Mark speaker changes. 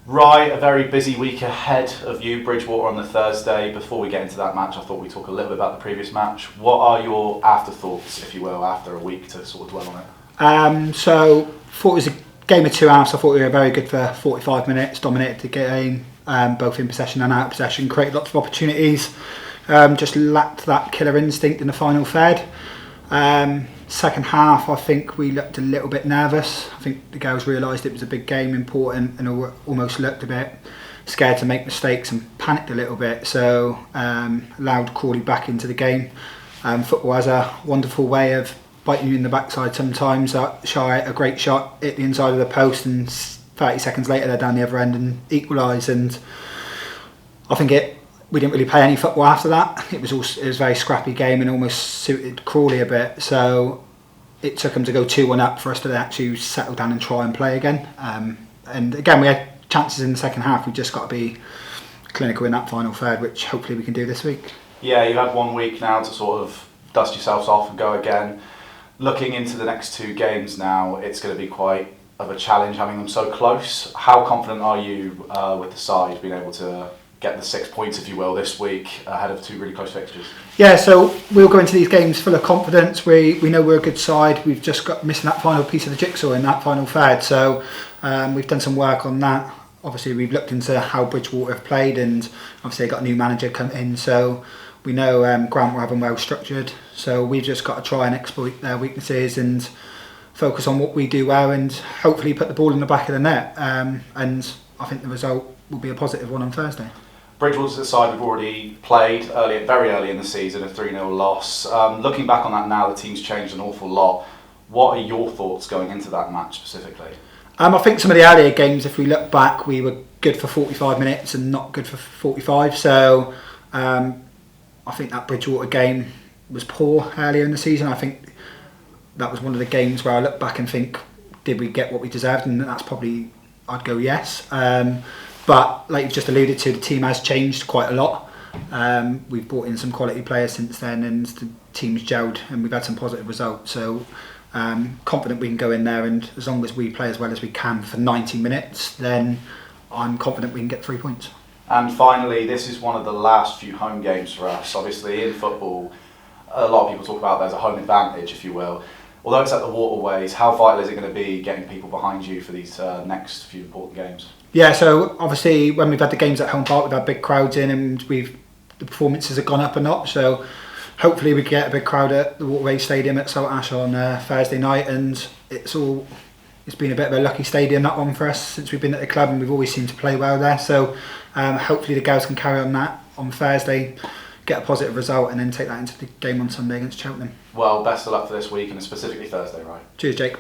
Speaker 1: Right, a very busy week ahead of you, Bridgwater on the Thursday. Before we get into that match, I thought we'd talk a little bit about the previous match. What are your afterthoughts, if you will, after a week to sort of dwell on it?
Speaker 2: So, thought it was a game of 2 halves. I thought we were very good for 45 minutes, dominated the game, both in possession and out of possession, created lots of opportunities, just lacked that killer instinct in the final third. Second half, I think we looked a little bit nervous. I think the girls realised it was a big game, important, and almost looked a bit scared to make mistakes and panicked a little bit. So allowed Crawley back into the game. Football has a wonderful way of biting you in the backside sometimes. Shy a great shot, hit the inside of the post, and 30 seconds later they're down the other end and equalise. And I think we didn't really play any football after that. It was a very scrappy game and almost suited Crawley a bit. So it took them to go 2-1 up for us to actually settle down and try and play again. And again, we had chances in the second half. We just got to be clinical in that final third, which hopefully we can do this week.
Speaker 1: Yeah, you've had 1 week now to sort of dust yourselves off and go again. Looking into the next 2 games now, it's going to be quite of a challenge having them so close. How confident are you with the side being able to get the 6 points, if you will, this week ahead of 2 really close fixtures?
Speaker 2: Yeah, so we'll go into these games full of confidence. We know we're a good side. We've just got missing that final piece of the jigsaw in that final third. So we've done some work on that. Obviously, we've looked into how Bridgwater have played, and obviously they got a new manager come in. So we know Grant will have them well structured. So we've just got to try and exploit their weaknesses and focus on what we do well, and hopefully put the ball in the back of the net. And I think the result will be a positive one on Thursday.
Speaker 1: Bridgwater's the side we've already played very early in the season, a 3-0 loss. Looking back on that now, the team's changed an awful lot. What are your thoughts going into that match specifically?
Speaker 2: I think some of the earlier games, if we look back, we were good for 45 minutes and not good for 45. So I think that Bridgwater game was poor earlier in the season. I think that was one of the games where I look back and think, did we get what we deserved? And that's probably, I'd go yes. But like you've just alluded to, the team has changed quite a lot. We've brought in some quality players since then, and the team's gelled, and we've had some positive results. So confident we can go in there, and as long as we play as well as we can for 90 minutes, then I'm confident we can get 3 points.
Speaker 1: And finally, this is one of the last few home games for us. Obviously, in football, a lot of people talk about there's a home advantage, if you will. Although it's at the waterways, how vital is it going to be getting people behind you for these next few important games?
Speaker 2: Yeah, so obviously when we've had the games at home park, we've had big crowds in, and the performances have gone up a notch. So hopefully we can get a big crowd at the Waterways Stadium at Saltash on Thursday night, and it's been a bit of a lucky stadium, that one, for us since we've been at the club, and we've always seemed to play well there. So hopefully the girls can carry on that on Thursday, get a positive result, and then take that into the game on Sunday against Cheltenham.
Speaker 1: Well, best of luck for this week, and specifically Thursday, right?
Speaker 2: Cheers, Jake.